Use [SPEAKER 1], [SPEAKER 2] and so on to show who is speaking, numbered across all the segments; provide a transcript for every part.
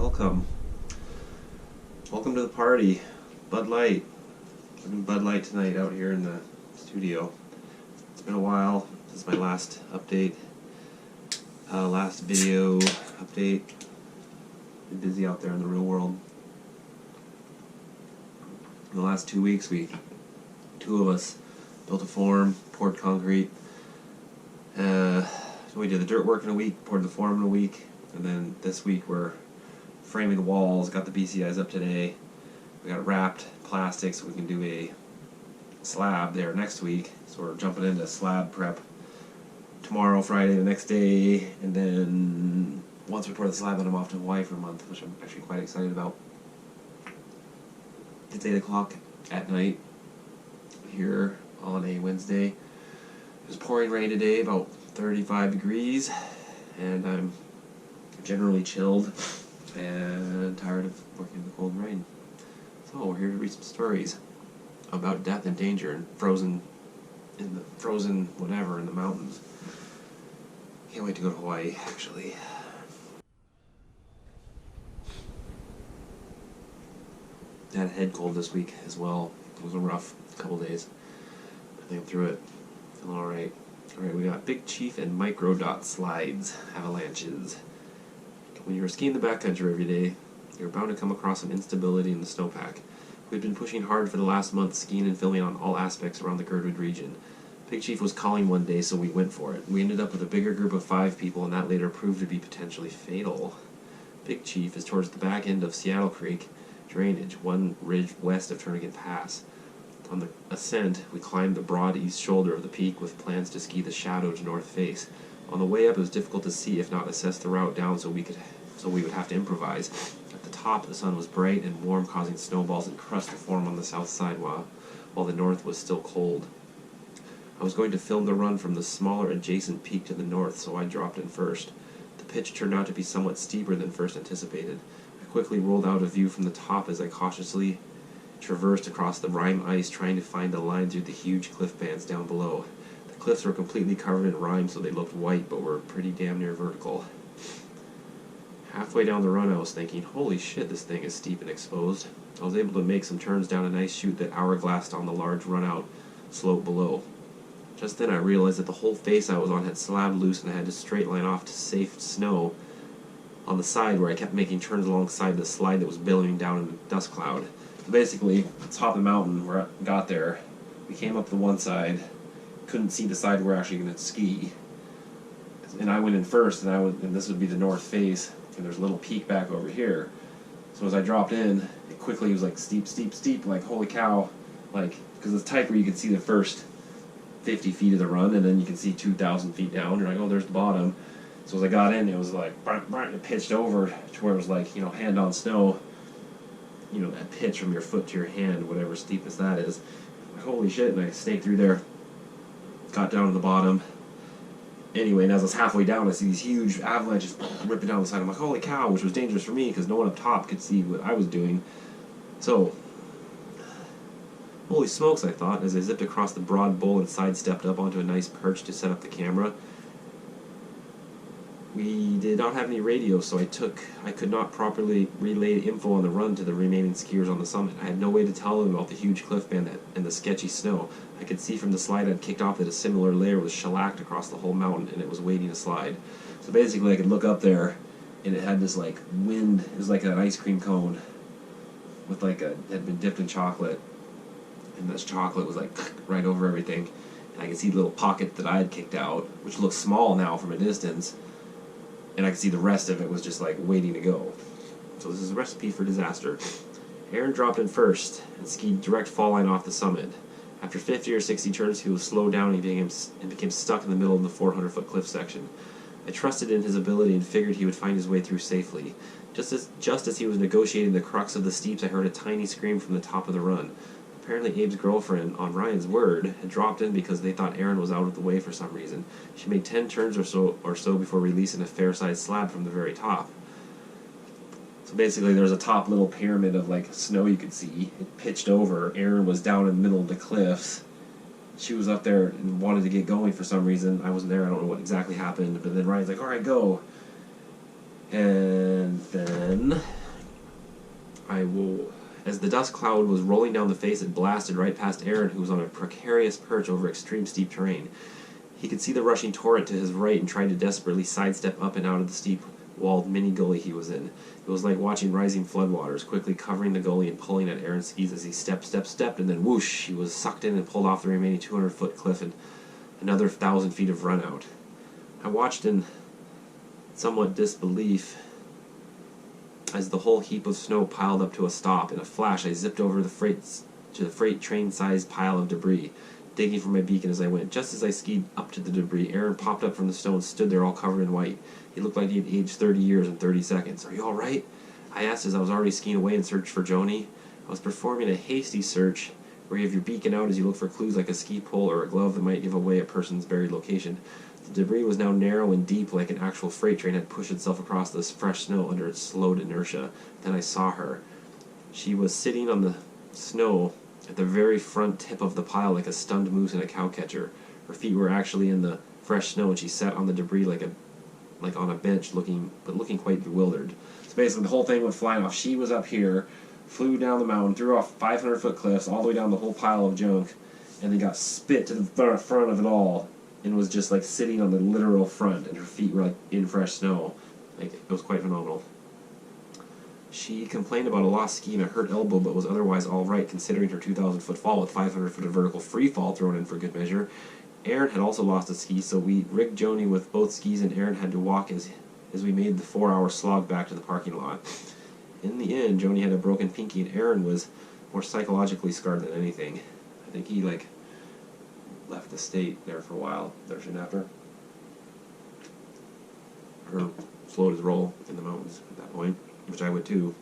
[SPEAKER 1] Welcome. Welcome to the party. Bud Light. Drinking Bud Light tonight out here in the studio. It's been a while. This is my last update. Last video update. Been busy out there in the real world. In the last 2 weeks, two of us built a form, poured concrete. So we did the dirt work in a week, poured the form in a week, and then this week we're framing the walls, got the BCIs up today. We got it wrapped plastic so we can do a slab there next week. So we're jumping into slab prep tomorrow, Friday, the next day, and then once we pour the slab in, I'm off to Hawaii for a month, which I'm actually quite excited about. It's 8 o'clock at night here on a Wednesday. It was pouring rain today, about 35 degrees, and I'm generally chilled and tired of working in the cold and rain. So we're here to read some stories about death and danger and frozen whatever in the mountains. Can't wait to go to Hawaii, actually. Had a head cold this week as well. It was a rough couple days. I think I'm through it. Feeling alright. Alright, we got Big Chief and Micro Dot slides, avalanches. When you're skiing the backcountry every day, you're bound to come across some instability in the snowpack. We've been pushing hard for the last month, skiing and filming on all aspects around the Girdwood region. Big Chief was calling one day, so we went for it. We ended up with a bigger group of 5 people, and that later proved to be potentially fatal. Big Chief is towards the back end of Seattle Creek drainage, one ridge west of Turnagain Pass. On the ascent, we climbed the broad east shoulder of the peak with plans to ski the shadowed north face. On the way up, it was difficult to see, if not assess the route down, so we would have to improvise. At the top, the sun was bright and warm, causing snowballs and crust to form on the south side, while the north was still cold. I was going to film the run from the smaller adjacent peak to the north, so I dropped in first. The pitch turned out to be somewhat steeper than first anticipated. I quickly rolled out a view from the top as I cautiously traversed across the rime ice, trying to find a line through the huge cliff bands down below. The cliffs were completely covered in rime, so they looked white, but were pretty damn near vertical. Halfway down the run, I was thinking, holy shit, this thing is steep and exposed. I was able to make some turns down a nice chute that hourglassed on the large run-out slope below. Just then I realized that the whole face I was on had slabbed loose, and I had to straight line off to safe snow on the side where I kept making turns alongside the slide that was billowing down in a dust cloud. So basically, at the top of the mountain, where I got there, we came up the one side, couldn't see the side we're actually going to ski, and I went in first, and this would be the north face, and there's a little peak back over here. So as I dropped in, it quickly was like steep, steep, steep, like holy cow, like, because it's tight where you can see the first 50 feet of the run, and then you can see 2,000 feet down. You're like, oh, there's the bottom. So as I got in, it was like, it pitched over to where it was like, hand on snow, that pitch from your foot to your hand, whatever steepness that is. Like, holy shit, and I snaked through there, got down to the bottom. Anyway, and as I was halfway down, I see these huge avalanches ripping down the side. I'm like, holy cow, which was dangerous for me because no one up top could see what I was doing. So, holy smokes, I thought, as I zipped across the broad bowl and sidestepped up onto a nice perch to set up the camera. We did not have any radio, so I could not properly relay info on the run to the remaining skiers on the summit. I had no way to tell them about the huge cliff band and the sketchy snow. I could see from the slide I'd kicked off that a similar layer was shellacked across the whole mountain, and it was waiting to slide. So basically I could look up there, and it had this like wind, it was like an ice cream cone with had been dipped in chocolate, and this chocolate was like right over everything, and I could see the little pocket that I had kicked out, which looked small now from a distance, and I could see the rest of it was just like waiting to go. So this is a recipe for disaster. Aaron dropped in first and skied direct fall line off the summit. After 50 or 60 turns, he was slowed down and became stuck in the middle of the 400-foot cliff section. I trusted in his ability and figured he would find his way through safely. Just as he was negotiating the crux of the steeps, I heard a tiny scream from the top of the run. Apparently Abe's girlfriend, on Ryan's word, had dropped in because they thought Aaron was out of the way for some reason. She made 10 turns or so before releasing a fair-sized slab from the very top. So basically there's a top little pyramid of like snow you could see. It pitched over. Aaron was down in the middle of the cliffs. She was up there and wanted to get going for some reason. I wasn't there. I don't know what exactly happened. But then Ryan's like, all right, go. And then then, as the dust cloud was rolling down the face, it blasted right past Aaron, who was on a precarious perch over extreme steep terrain. He could see the rushing torrent to his right and tried to desperately sidestep up and out of the steep-walled mini-gully he was in. It was like watching rising floodwaters, quickly covering the gully and pulling at Aaron's skis as he stepped, and then whoosh, he was sucked in and pulled off the remaining 200-foot cliff and another 1,000 feet of run-out. I watched in somewhat disbelief as the whole heap of snow piled up to a stop. In a flash, I zipped over the freight train-sized pile of debris, digging for my beacon as I went. Just as I skied up to the debris, Aaron popped up from the snow and stood there all covered in white. He looked like he had aged 30 years in 30 seconds. "Are you all right?" I asked as I was already skiing away in search for Joni. I was performing a hasty search where you have your beacon out as you look for clues like a ski pole or a glove that might give away a person's buried location. The debris was now narrow and deep, like an actual freight train had pushed itself across this fresh snow under its slowed inertia. Then I saw her. She was sitting on the snow at the very front tip of the pile like a stunned moose in a cow catcher. Her feet were actually in the fresh snow, and she sat on the debris like on a bench, looking quite bewildered. So basically, the whole thing went flying off. She was up here, flew down the mountain, threw off 500-foot cliffs, all the way down the whole pile of junk, and then got spit to the front of it all, and was just like sitting on the literal front, and her feet were like in fresh snow. Like, it was quite phenomenal. She complained about a lost ski and a hurt elbow, but was otherwise all right considering her 2,000-foot fall with 500-foot of vertical free fall thrown in for good measure. Aaron had also lost a ski, so we rigged Joni with both skis, and Aaron had to walk as we made the 4-hour slog back to the parking lot. In the end, Joni had a broken pinky, and Aaron was more psychologically scarred than anything. I think he left the state there for a while, there soon after. Or slowed his roll in the mountains at that point, which I would too.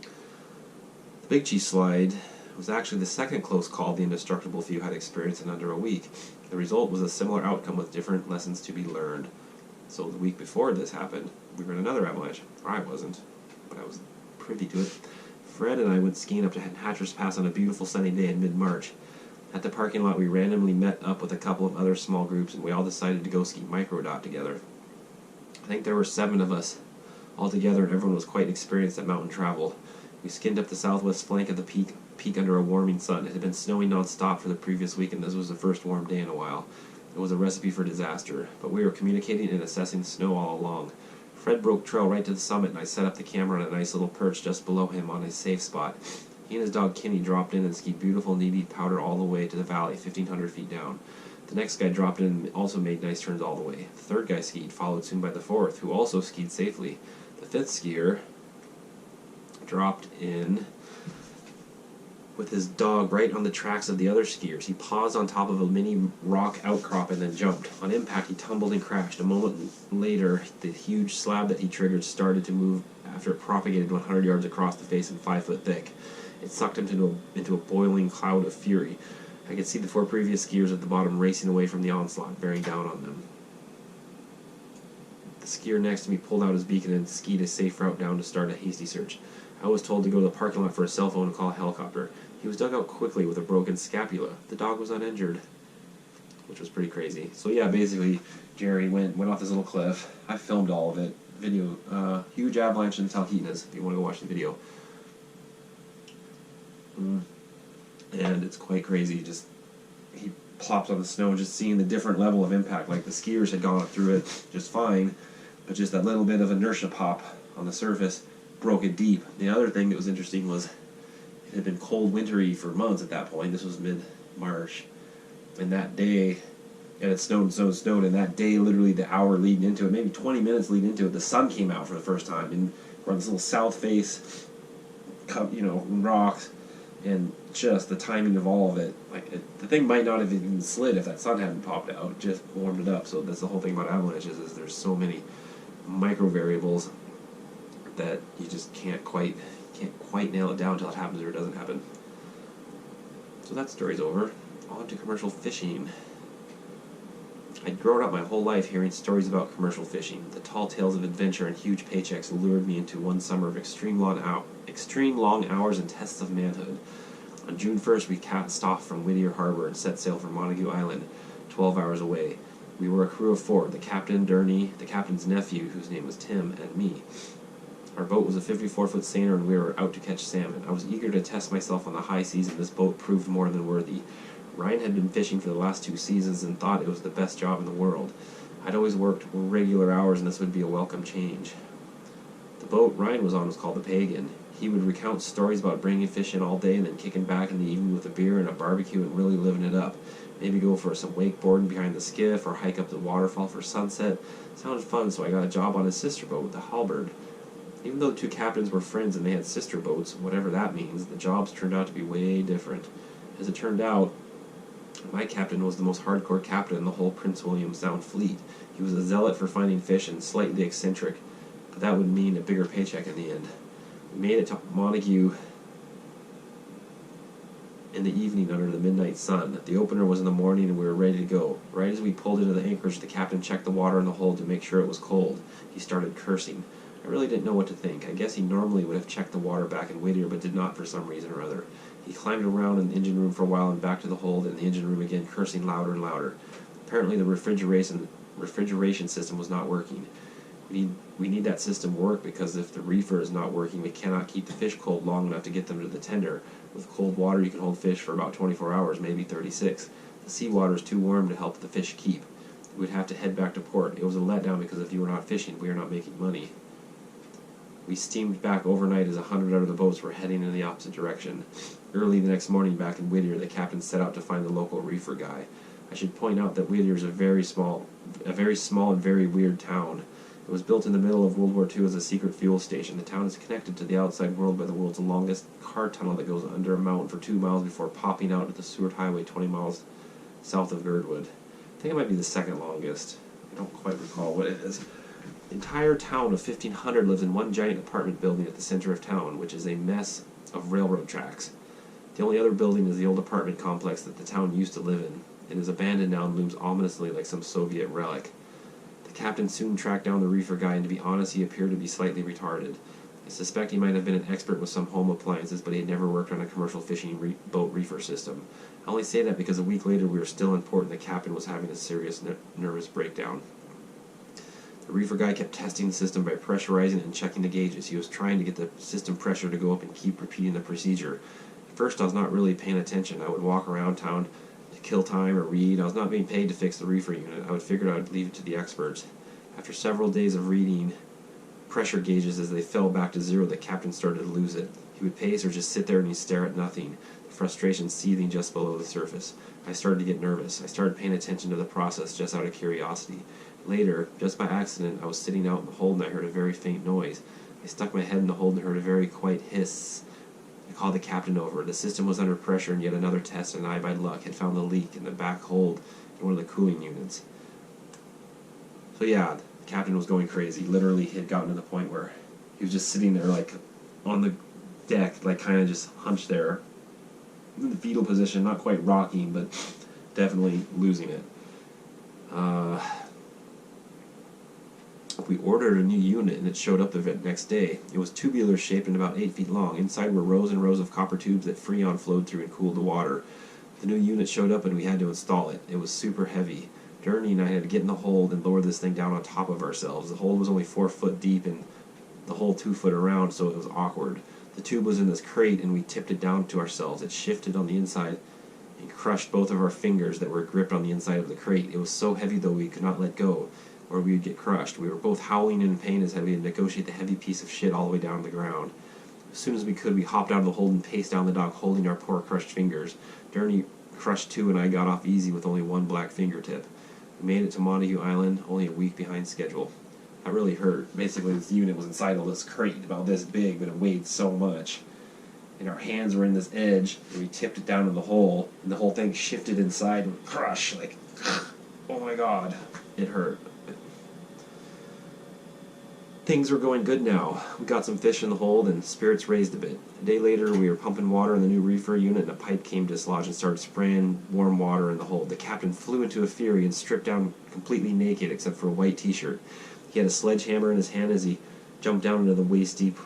[SPEAKER 1] The Big Cheese slide was actually the second close call the indestructible few had experienced in under a week. The result was a similar outcome with different lessons to be learned. So the week before this happened, we were in another avalanche. Or I wasn't, but I was privy to it. Fred and I went skiing up to Hatcher's Pass on a beautiful sunny day in mid-March. At the parking lot, we randomly met up with a couple of other small groups, and we all decided to go ski microdot together. I think there were 7 of us all together, and everyone was quite experienced at mountain travel. We skinned up the southwest flank of the peak under a warming sun. It had been snowing non-stop for the previous week, and this was the first warm day in a while. It was a recipe for disaster, but we were communicating and assessing the snow all along. Fred broke trail right to the summit, and I set up the camera on a nice little perch just below him on a safe spot. He and his dog Kenny dropped in and skied beautiful knee-deep powder all the way to the valley, 1,500 feet down. The next guy dropped in and also made nice turns all the way. The third guy skied, followed soon by the fourth, who also skied safely. The fifth skier dropped in with his dog right on the tracks of the other skiers. He paused on top of a mini rock outcrop and then jumped. On impact, he tumbled and crashed. A moment later, the huge slab that he triggered started to move after it propagated 100 yards across the face and 5 foot thick. It sucked him into a boiling cloud of fury. I could see the 4 previous skiers at the bottom racing away from the onslaught, bearing down on them. The skier next to me pulled out his beacon and skied a safe route down to start a hasty search. I was told to go to the parking lot for a cell phone and call a helicopter. He was dug out quickly with a broken scapula. The dog was uninjured, which was pretty crazy. So yeah, basically, Jerry went off this little cliff. I filmed all of it. Video, huge avalanche in Talkeetnas, if you want to go watch the video. And it's quite crazy. Just he plopped on the snow, just seeing the different level of impact. Like the skiers had gone through it just fine, but just that little bit of inertia pop on the surface broke it deep. The other thing that was interesting was it had been cold, wintry for months at that point. This was mid-March, and that day, and it snowed, and that day, literally the hour leading into it, maybe 20 minutes leading into it, the sun came out for the first time, and we're on this little south face, rocks, and just the timing of all of it. The thing might not have even slid if that sun hadn't popped out. It just warmed it up. So that's the whole thing about avalanches, is there's so many micro variables that you just can't quite nail it down until it happens or it doesn't happen. So that story's over. On to commercial fishing. I'd grown up my whole life hearing stories about commercial fishing. The tall tales of adventure and huge paychecks lured me into one summer of extreme long hours and tests of manhood. On June 1st, we cast off from Whittier Harbor and set sail for Montague Island, 12 hours away. We were a crew of 4, the captain, Durney, the captain's nephew, whose name was Tim, and me. Our boat was a 54-foot seiner and we were out to catch salmon. I was eager to test myself on the high seas, and this boat proved more than worthy. Ryan had been fishing for the last 2 seasons and thought it was the best job in the world. I'd always worked regular hours and this would be a welcome change. The boat Ryan was on was called the Pagan. He would recount stories about bringing fish in all day and then kicking back in the evening with a beer and a barbecue and really living it up. Maybe go for some wakeboarding behind the skiff or hike up the waterfall for sunset. Sounded fun, so I got a job on his sister boat, the Halberd. Even though the 2 captains were friends and they had sister boats, whatever that means, the jobs turned out to be way different. As it turned out, my captain was the most hardcore captain in the whole Prince William Sound fleet. He was a zealot for finding fish and slightly eccentric, but that would mean a bigger paycheck in the end. We made it to Montague in the evening under the midnight sun. The opener was in the morning and we were ready to go. Right as we pulled into the anchorage, the captain checked the water in the hold to make sure it was cold. He started cursing. I really didn't know what to think. I guess he normally would have checked the water back in Whittier, but did not for some reason or other. He climbed around in the engine room for a while and back to the hold and the engine room again, cursing louder and louder. Apparently the refrigeration system was not working. We need that system to work because if the reefer is not working, we cannot keep the fish cold long enough to get them to the tender. With cold water, you can hold fish for about 24 hours, maybe 36. The seawater is too warm to help the fish keep. We would have to head back to port. It was a letdown because if you were not fishing, we are not making money. We steamed back overnight as 100 other boats were heading in the opposite direction. Early the next morning back in Whittier, the captain set out to find the local reefer guy. I should point out that Whittier is a very small and very weird town. It was built in the middle of World War II as a secret fuel station. The town is connected to the outside world by the world's longest car tunnel that goes under a mountain for 2 miles before popping out at the Seward Highway 20 miles south of Girdwood. I think it might be the second longest. I don't quite recall what it is. The entire town of 1,500 lives in one giant apartment building at the center of town, which is a mess of railroad tracks. The only other building is the old apartment complex that the town used to live in. It is abandoned now and looms ominously like some Soviet relic. The captain soon tracked down the reefer guy, and to be honest, he appeared to be slightly retarded. I suspect he might have been an expert with some home appliances, but he had never worked on a commercial fishing boat reefer system. I only say that because a week later we were still in port and the captain was having a serious nervous breakdown. The reefer guy kept testing the system by pressurizing and checking the gauges. He was trying to get the system pressure to go up and keep repeating the procedure. At first I was not really paying attention. I would walk around town to kill time or read. I was not being paid to fix the reefer unit. I figured I would leave it to the experts. After several days of reading pressure gauges as they fell back to zero, the captain started to lose it. He would pace or just sit there and he'd stare at nothing, the frustration seething just below the surface. I started to get nervous. I started paying attention to the process just out of curiosity. Later, just by accident, I was sitting out in the hold and I heard a very faint noise. I stuck my head in the hold and heard a very quiet hiss. I called the captain over. The system was under pressure, and yet another test, and I, by luck, had found the leak in the back hold in one of the cooling units. So yeah, the captain was going crazy. Literally, he had gotten to the point where he was just sitting there, like, on the deck, like, kind of just hunched there, in the fetal position, not quite rocking, but definitely losing it. We ordered a new unit and it showed up the next day. It was tubular shaped and about 8 feet long. Inside were rows and rows of copper tubes that Freon flowed through and cooled the water. The new unit showed up and we had to install it. It was super heavy. Gurney and I had to get in the hold and lower this thing down on top of ourselves. The hold was only 4 foot deep and the whole 2 foot around, so it was awkward. The tube was in this crate and we tipped it down to ourselves. It shifted on the inside and crushed both of our fingers that were gripped on the inside of the crate. It was so heavy though we could not let go, or we would get crushed. We were both howling in pain as we had to negotiate the heavy piece of shit all the way down to the ground. As soon as we could, we hopped out of the hold and paced down the dock holding our poor crushed fingers. Gurney crushed too and I got off easy with only one black fingertip. We made it to Montague Island, only a week behind schedule. That really hurt. Basically, this unit was inside of this crate about this big, but it weighed so much. And our hands were in this edge, and we tipped it down in the hole, and the whole thing shifted inside and crushed, like, oh my god, it hurt. Things were going good now. We got some fish in the hold and spirits raised a bit. A day later, we were pumping water in the new reefer unit and a pipe came dislodged and started spraying warm water in the hold. The captain flew into a fury and stripped down completely naked except for a white t-shirt. He had a sledgehammer in his hand as he jumped down into the waist-deep,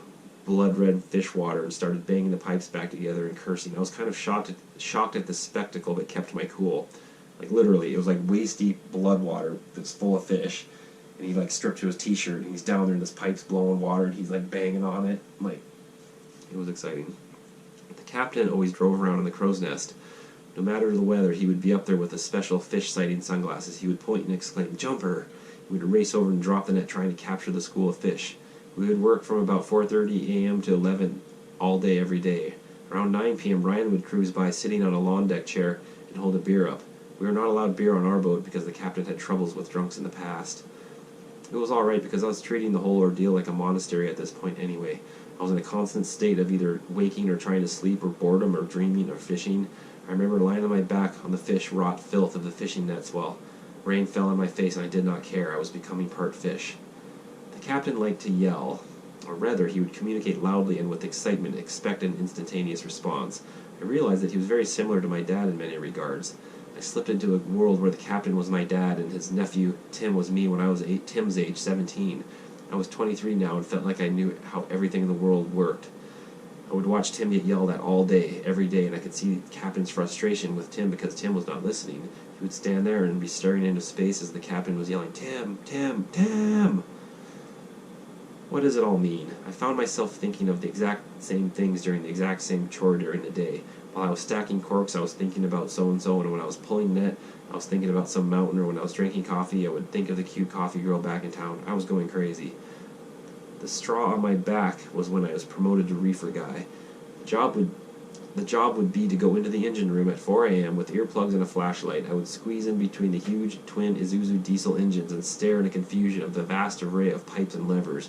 [SPEAKER 1] blood-red fish water and started banging the pipes back together and cursing. I was kind of shocked at the spectacle but kept my cool. Like literally, it was like waist-deep blood water that's full of fish. and he like stripped to his t-shirt, and he's down there, and this pipe's blowing water, and he's like banging on it. Like, it was exciting. The captain always drove around in the crow's nest. No matter the weather, he would be up there with his special fish sighting sunglasses. He would point and exclaim, "Jumper!" He would race over and drop the net trying to capture the school of fish. We would work from about 4:30 a.m. to 11 all day, every day. Around 9 p.m., Ryan would cruise by sitting on a lawn deck chair and hold a beer up. We were not allowed beer on our boat because the captain had troubles with drunks in the past. It was alright because I was treating the whole ordeal like a monastery at this point anyway. I was in a constant state of either waking or trying to sleep, or boredom, or dreaming, or fishing. I remember lying on my back on the fish rot filth of the fishing nets while rain fell on my face, and I did not care. I was becoming part fish. The captain liked to yell, or rather, he would communicate loudly and with excitement, expect an instantaneous response. I realized that he was very similar to my dad in many regards. I slipped into a world where the captain was my dad and his nephew Tim was me when I was Tim's age, 17. I was 23 now and felt like I knew how everything in the world worked. I would watch Tim get yelled at all day, every day, and I could see the captain's frustration with Tim because Tim was not listening. He would stand there and be staring into space as the captain was yelling, "Tim, Tim, Tim!" What does it all mean? I found myself thinking of the exact same things during the exact same chore during the day. While I was stacking corks, I was thinking about so-and-so, and when I was pulling net, I was thinking about some mountain, or when I was drinking coffee, I would think of the cute coffee girl back in town. I was going crazy. The straw on my back was when I was promoted to reefer guy. The job would be to go into the engine room at 4 a.m. with earplugs and a flashlight. I would squeeze in between the huge twin Isuzu diesel engines and stare in a confusion of the vast array of pipes and levers.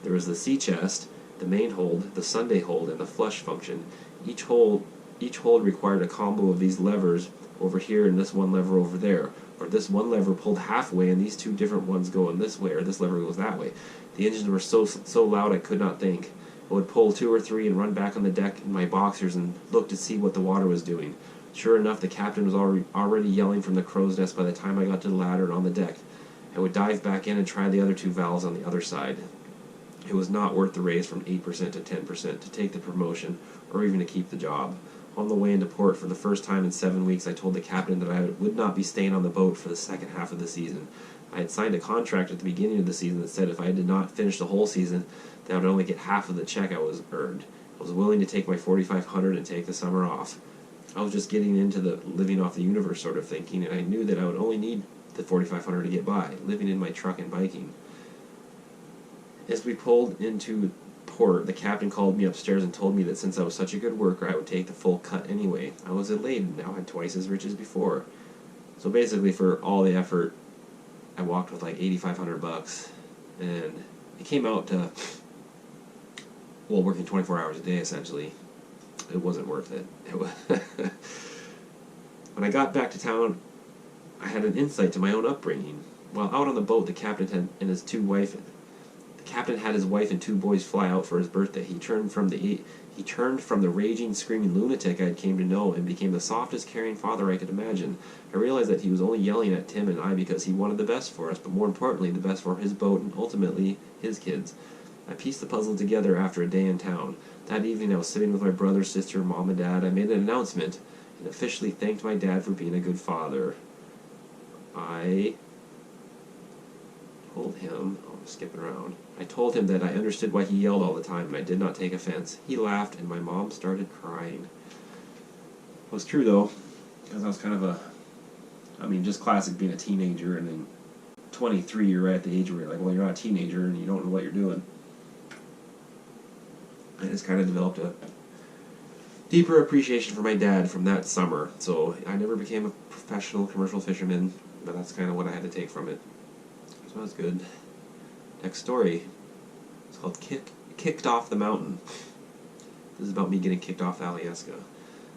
[SPEAKER 1] There was the sea chest, the main hold, the Sunday hold, and the flush function. Each hold required a combo of these levers over here and this one lever over there, or this one lever pulled halfway and these two different ones go in this way, or this lever goes that way. The engines were so loud I could not think. I would pull 2 or 3 and run back on the deck in my boxers and look to see what the water was doing. Sure enough, the captain was already yelling from the crow's nest by the time I got to the ladder and on the deck. I would dive back in and try the other 2 valves on the other side. It was not worth the raise from 8% to 10% to take the promotion or even to keep the job. On the way into port for the first time in 7 weeks, I told the captain that I would not be staying on the boat for the second half of the season. I had signed a contract at the beginning of the season that said if I did not finish the whole season, that I would only get half of the check I was earned. I was willing to take my $4,500 and take the summer off. I was just getting into the living off the universe sort of thinking, and I knew that I would only need the $4,500 to get by, living in my truck and biking. As we pulled into port, the captain called me upstairs and told me that since I was such a good worker, I would take the full cut anyway. I was elated and now had twice as rich as before. So basically, for all the effort, I walked with like $8,500, and it came out to, well, working 24 hours a day essentially. It wasn't worth it. When I got back to town, I had an insight to my own upbringing. While out on the boat, the captain had his wife and 2 boys fly out for his birthday. He turned from the raging, screaming lunatic I had came to know and became the softest, caring father I could imagine. I realized that he was only yelling at Tim and I because he wanted the best for us, but more importantly, the best for his boat and ultimately his kids. I pieced the puzzle together after a day in town. That evening I was sitting with my brother, sister, mom, and dad. I made an announcement and officially thanked my dad for being a good father. I told him, I'm skipping around. I told him that I understood why he yelled all the time and I did not take offense. He laughed and my mom started crying. It was true though, because I was kind of just classic being a teenager, and then 23 you're right at the age where you're like, well, you're not a teenager and you don't know what you're doing. I just kind of developed a deeper appreciation for my dad from that summer. So I never became a professional commercial fisherman, but that's kind of what I had to take from it. So that's good. Next story. It's called Kicked Off the Mountain. This is about me getting kicked off Alyeska.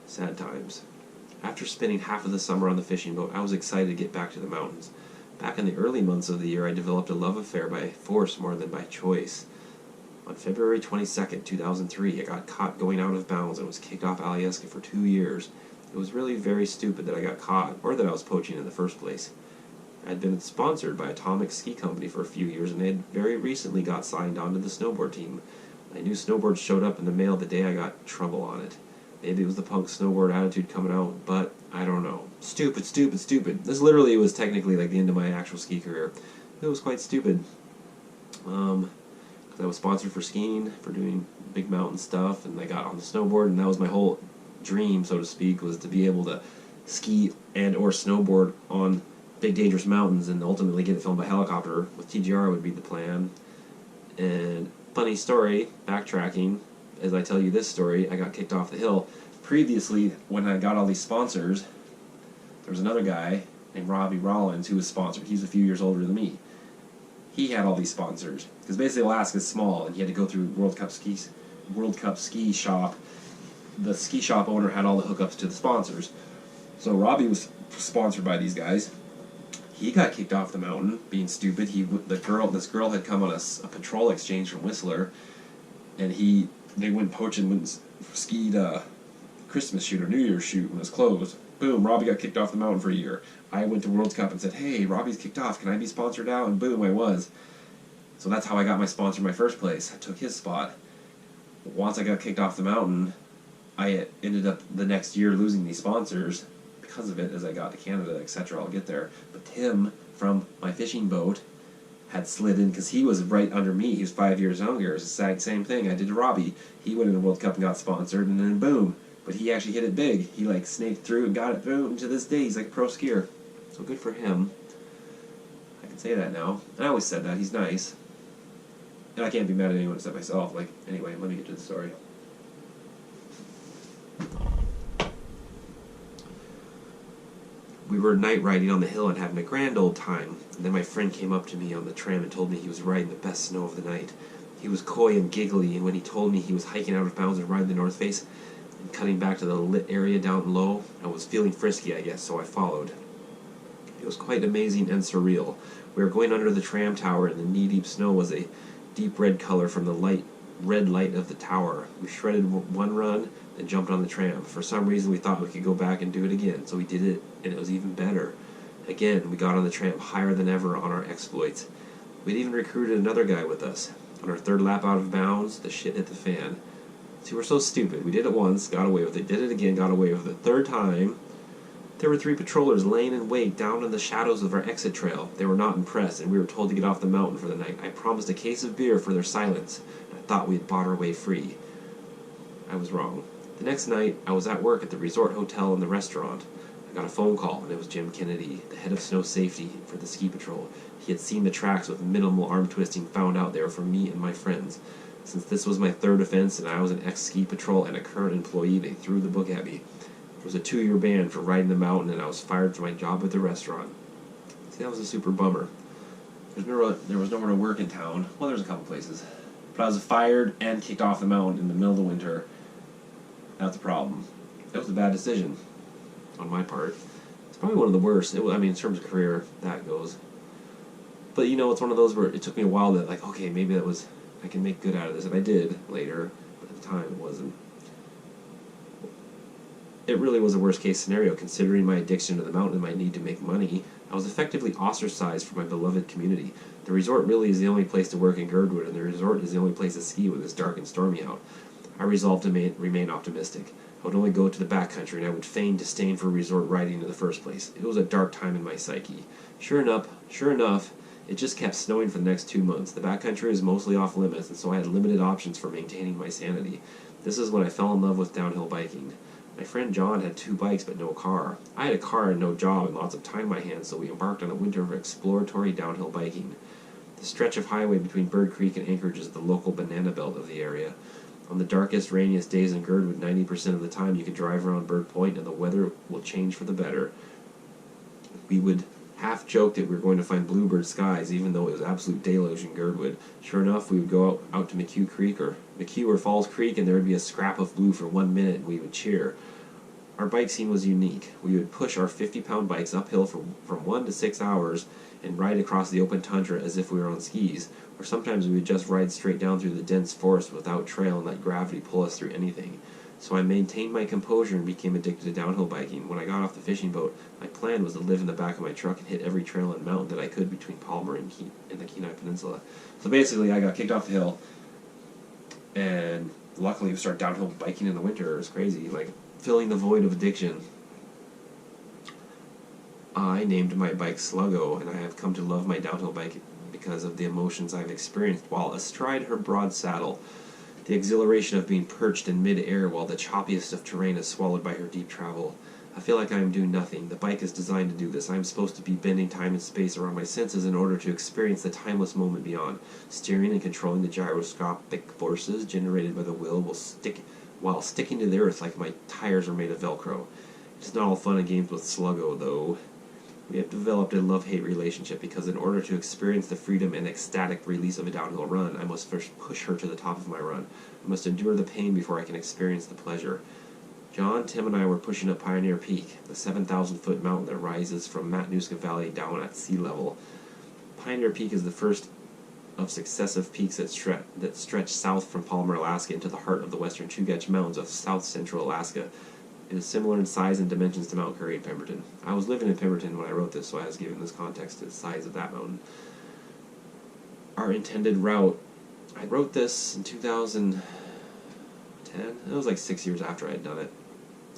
[SPEAKER 1] Sad times. After spending half of the summer on the fishing boat, I was excited to get back to the mountains. Back in the early months of the year, I developed a love affair by force more than by choice. On February 22nd, 2003, I got caught going out of bounds and was kicked off Alyeska for 2 years. It was really very stupid that I got caught, or that I was poaching in the first place. I had been sponsored by Atomic Ski Company for a few years, and they had very recently got signed onto the snowboard team. My new snowboard showed up in the mail the day I got trouble on it. Maybe it was the punk snowboard attitude coming out, but I don't know. Stupid, stupid, stupid. This literally was technically like the end of my actual ski career. It was quite stupid. 'Cause I was sponsored for skiing, for doing big mountain stuff, and I got on the snowboard, and that was my whole dream, so to speak, was to be able to ski and or snowboard on big dangerous mountains and ultimately get it filmed by helicopter. With TGR would be the plan. And funny story, backtracking, as I tell you this story, I got kicked off the hill. Previously, when I got all these sponsors, there was another guy named Robbie Rollins who was sponsored. He's a few years older than me. He had all these sponsors because basically Alaska's small, and he had to go through World Cup ski shop. The ski shop owner had all the hookups to the sponsors. So Robbie was sponsored by these guys. He got kicked off the mountain, being stupid. This girl had come on a patrol exchange from Whistler, and they went poaching, went skied a Christmas shoot or New Year's shoot when it was closed. Boom, Robbie got kicked off the mountain for a year. I went to World Cup and said, hey, Robbie's kicked off, can I be sponsored now? And boom, I was. So that's how I got my sponsor in my first place. I took his spot. Once I got kicked off the mountain, I ended up the next year losing these sponsors because of it as I got to Canada, etc. I'll get there. But Tim from my fishing boat had slid in because he was right under me. He was 5 years younger. It's the same thing I did to Robbie. He went in the World Cup and got sponsored, and then boom. But he actually hit it big. He like snaked through and got it, boom. To this day, he's like a pro skier. So good for him. I can say that now. And I always said that. He's nice. And I can't be mad at anyone except myself. Like, anyway, let me get to the story. We were night riding on the hill and having a grand old time. And then my friend came up to me on the tram and told me he was riding the best snow of the night. He was coy and giggly, and when he told me he was hiking out of bounds and riding the North Face and cutting back to the lit area down low, I was feeling frisky, I guess, so I followed. It was quite amazing and surreal. We were going under the tram tower, and the knee-deep snow was a deep red color from the red light of the tower. We shredded one run, then jumped on the tram. For some reason, we thought we could go back and do it again, so we did it, and it was even better. Again, we got on the tram higher than ever on our exploits. We'd even recruited another guy with us. On our third lap out of bounds, the shit hit the fan. See, we're so stupid. We did it once, got away with it. Did it again, got away with it. Third time, there were 3 patrollers laying in wait down in the shadows of our exit trail. They were not impressed, and we were told to get off the mountain for the night. I promised a case of beer for their silence, and I thought we had bought our way free. I was wrong. The next night, I was at work at the resort hotel and the restaurant. I got a phone call, and it was Jim Kennedy, the head of snow safety for the ski patrol. He had seen the tracks with minimal arm twisting, found out they were for me and my friends. Since this was my 3rd offense and I was an ex-ski patrol and a current employee, they threw the book at me. It was a 2-year ban for riding the mountain, and I was fired from my job at the restaurant. See, that was a super bummer. There was nowhere to work in town. Well, there's a couple places. But I was fired and kicked off the mountain in the middle of the winter. That's a problem. That was a bad decision on my part. It's probably one of the worst. In terms of career, that goes. But, it's one of those where it took me a while to, okay, maybe I can make good out of this. And I did later, but at the time it wasn't. It really was a worst-case scenario, considering my addiction to the mountain and my need to make money. I was effectively ostracized from my beloved community. The resort really is the only place to work in Girdwood, and the resort is the only place to ski when it's dark and stormy out. I resolved to remain optimistic. I would only go to the backcountry, and I would feign disdain for resort riding in the first place. It was a dark time in my psyche. Sure enough, it just kept snowing for the next 2 months. The backcountry was mostly off limits, and so I had limited options for maintaining my sanity. This is when I fell in love with downhill biking. My friend John had 2 bikes but no car. I had a car and no job and lots of time in my hands, so we embarked on a winter of exploratory downhill biking. The stretch of highway between Bird Creek and Anchorage is the local banana belt of the area. On the darkest, rainiest days in Girdwood, 90% of the time you could drive around Bird Point and the weather will change for the better. We would half joke that we were going to find bluebird skies, even though it was absolute deluge in Girdwood. Sure enough, we would go out to McHugh or Falls Creek, and there would be a scrap of blue for 1 minute, and we would cheer. Our bike scene was unique. We would push our 50-pound bikes uphill from 1 to 6 hours and ride across the open tundra as if we were on skis, or sometimes we would just ride straight down through the dense forest without trail and let gravity pull us through anything. So I maintained my composure and became addicted to downhill biking. When I got off the fishing boat, my plan was to live in the back of my truck and hit every trail and mountain that I could between Palmer and the Kenai Peninsula. So basically, I got kicked off the hill, and luckily we started downhill biking in the winter. It was crazy, filling the void of addiction. I named my bike Sluggo, and I have come to love my downhill bike because of the emotions I've experienced while astride her broad saddle. The exhilaration of being perched in mid-air while the choppiest of terrain is swallowed by her deep travel. I feel like I am doing nothing. The bike is designed to do this. I am supposed to be bending time and space around my senses in order to experience the timeless moment beyond. Steering and controlling the gyroscopic forces generated by the wheel while sticking to the earth like my tires are made of Velcro. It's not all fun and games with Sluggo, though. We have developed a love-hate relationship because in order to experience the freedom and ecstatic release of a downhill run, I must first push her to the top of my run. I must endure the pain before I can experience the pleasure. John, Tim, and I were pushing up Pioneer Peak, the 7,000-foot mountain that rises from Matanuska Valley down at sea level. Pioneer Peak is the first of successive peaks that stretch south from Palmer, Alaska into the heart of the western Chugach Mountains of south-central Alaska. It is similar in size and dimensions to Mount Currie in Pemberton. I was living in Pemberton when I wrote this, so I was given this context to the size of that mountain. Our intended route. I wrote this in 2010. It was like 6 years after I had done it.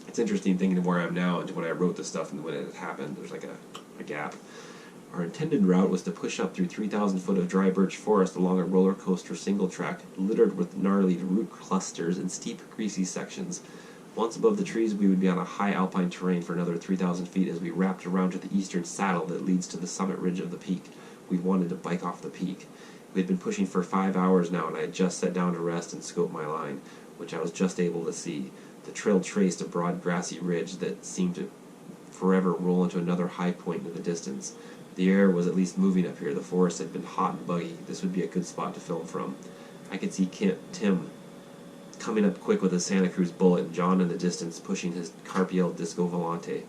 [SPEAKER 1] It's interesting thinking of where I am now and when I wrote this stuff and when it had happened. There's like a gap. Our intended route was to push up through 3,000 foot of dry birch forest along a roller coaster single track littered with gnarly root clusters and steep, greasy sections. Once above the trees, we would be on a high alpine terrain for another 3,000 feet as we wrapped around to the eastern saddle that leads to the summit ridge of the peak. We wanted to bike off the peak. We had been pushing for 5 hours now, and I had just sat down to rest and scope my line, which I was just able to see. The trail traced a broad grassy ridge that seemed to forever roll into another high point in the distance. The air was at least moving up here. The forest had been hot and buggy. This would be a good spot to film from. I could see Tim coming up quick with a Santa Cruz Bullet, and John in the distance pushing his Carpiel Disco Volante.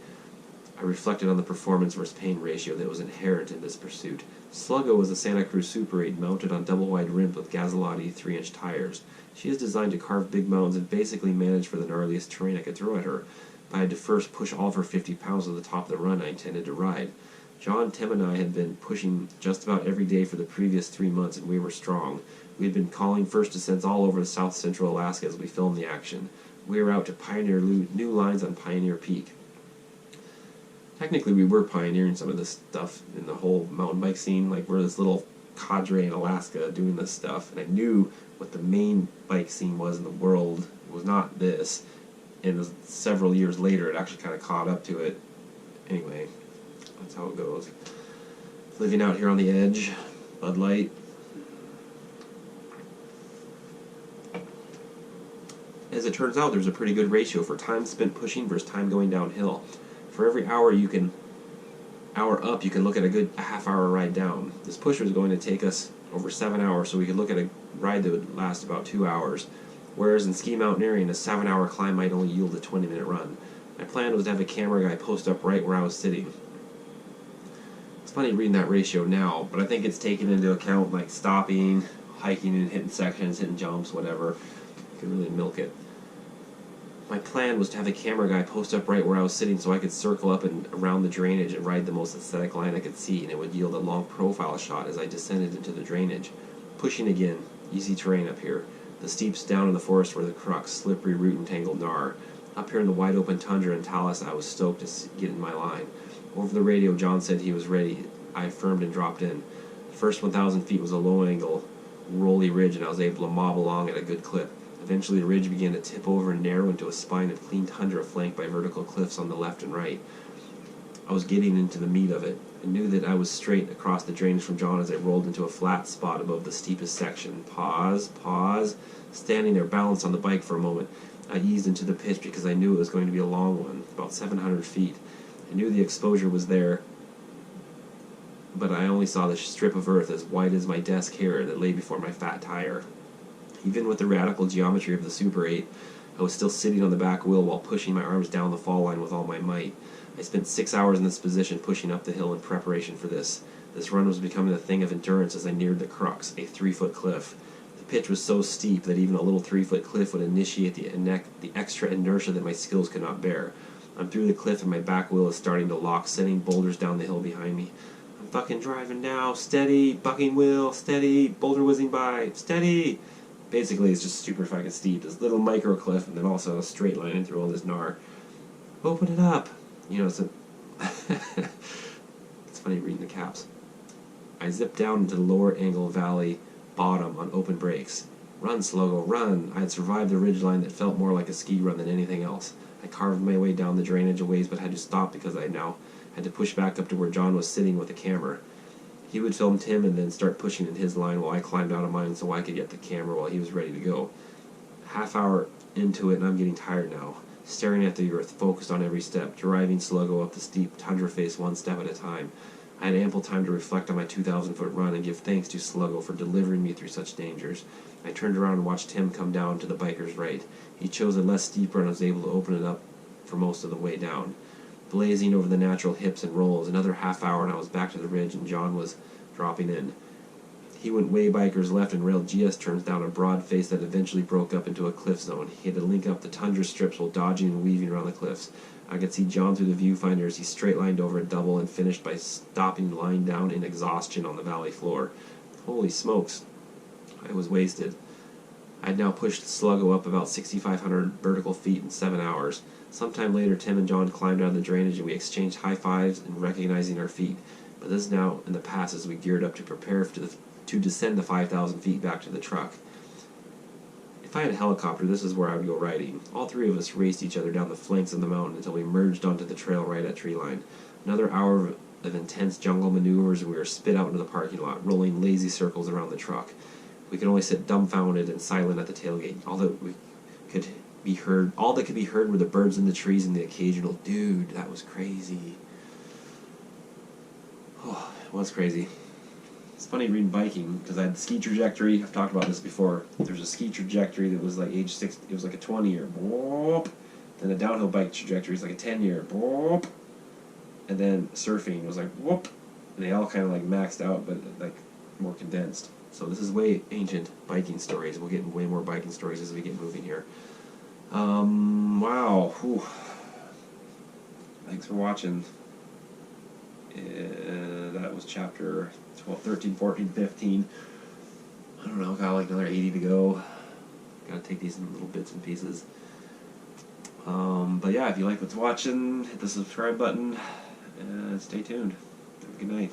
[SPEAKER 1] I reflected on the performance versus pain ratio that was inherent in this pursuit. Sluggo was a Santa Cruz Super 8 mounted on double-wide rims with Gazzotti 3-inch tires. She is designed to carve big mountains and basically manage for the gnarliest terrain I could throw at her, but I had to first push all of her 50 pounds to the top of the run I intended to ride. John, Tim, and I had been pushing just about every day for the previous 3 months, and we were strong. We had been calling first descents all over south central Alaska as we filmed the action. We were out to pioneer new lines on Pioneer Peak. Technically, we were pioneering some of this stuff in the whole mountain bike scene. Like, we're this little cadre in Alaska doing this stuff, and I knew what the main bike scene was in the world. It was not this. And several years later, it actually kind of caught up to it. Anyway, that's how it goes. Living out here on the edge, Bud Light. As it turns out, there's a pretty good ratio for time spent pushing versus time going downhill. For every hour up, you can look at a good half-hour ride down. This push was going to take us over 7 hours, so we could look at a ride that would last about 2 hours. Whereas in ski mountaineering, a 7-hour climb might only yield a 20-minute run. My plan was to have a camera guy post up right where I was sitting. It's funny reading that ratio now, but I think it's taken into account like stopping, hiking and hitting sections, hitting jumps, whatever. You can really milk it. My plan was to have a camera guy post up right where I was sitting so I could circle up and around the drainage and ride the most aesthetic line I could see, and it would yield a long profile shot as I descended into the drainage. Pushing again, easy terrain up here. The steeps down in the forest were the crux, slippery root and tangled gnar. Up here in the wide open tundra and talus, I was stoked to get in my line. Over the radio, John said he was ready. I affirmed and dropped in. The first 1,000 feet was a low-angle, rolly ridge, and I was able to mob along at a good clip. Eventually, the ridge began to tip over and narrow into a spine of clean tundra flanked by vertical cliffs on the left and right. I was getting into the meat of it. I knew that I was straight across the drainage from John as I rolled into a flat spot above the steepest section. Pause. Standing there, balanced on the bike for a moment, I eased into the pitch because I knew it was going to be a long one, about 700 feet. I knew the exposure was there, but I only saw the strip of earth as wide as my desk here that lay before my fat tire. Even with the radical geometry of the Super 8, I was still sitting on the back wheel while pushing my arms down the fall line with all my might. I spent 6 hours in this position pushing up the hill in preparation for this. This run was becoming a thing of endurance as I neared the crux, a 3-foot cliff. The pitch was so steep that even a little 3-foot cliff would initiate the extra inertia that my skills could not bear. I'm through the cliff and my back wheel is starting to lock, sending boulders down the hill behind me. I'm fucking driving now, steady, bucking wheel, steady, boulder whizzing by, steady. Basically, it's just super fucking steep. This little micro cliff, and then also a straight line in through all this gnar. Open it up. You know, it's a funny reading the caps. I zipped down into the lower angle valley bottom on open brakes. Run, Slogo, run! I had survived the ridgeline that felt more like a ski run than anything else. I carved my way down the drainage a ways, but had to stop because I now had to push back up to where John was sitting with the camera. He would film Tim and then start pushing in his line while I climbed out of mine so I could get the camera while he was ready to go. Half hour into it and I'm getting tired now. Staring at the earth, focused on every step, driving Sluggo up the steep tundra face one step at a time. I had ample time to reflect on my 2,000-foot run and give thanks to Sluggo for delivering me through such dangers. I turned around and watched Tim come down to the biker's right. He chose a less steep run and was able to open it up for most of the way down. Blazing over the natural hips and rolls, another half hour and I was back to the ridge and John was dropping in. He went way biker's left and railed GS turns down a broad face that eventually broke up into a cliff zone. He had to link up the tundra strips while dodging and weaving around the cliffs. I could see John through the viewfinder as he straight-lined over a double and finished by stopping and lying down in exhaustion on the valley floor. Holy smokes, I was wasted. I had now pushed Sluggo up about 6,500 vertical feet in 7 hours. Sometime later, Tim and John climbed out of the drainage and we exchanged high fives and recognizing our feet. But this is now in the past as we geared up to prepare to descend the 5,000 feet back to the truck. If I had a helicopter, this is where I would go riding. All three of us raced each other down the flanks of the mountain until we merged onto the trail right at tree line. Another hour of intense jungle maneuvers and we were spit out into the parking lot, rolling lazy circles around the truck. We could only sit dumbfounded and silent at the tailgate. All that could be heard were the birds in the trees and the occasional "dude, that was crazy." Oh, it was crazy. It's funny reading biking because I had the ski trajectory. I've talked about this before. There's a ski trajectory that was like age 6. It was like a 20-year. Then a downhill bike trajectory is like a 10-year. And then surfing was like whoop. And they all kind of like maxed out, but like more condensed. So this is way ancient biking stories. We'll get way more biking stories as we get moving here. Wow. Whew. Thanks for watching. That was chapter 12, 13, 14, 15. I don't know, got like another 80 to go. Gotta take these in little bits and pieces. But yeah, if you like what's watching, hit the subscribe button and stay tuned. Have a good night.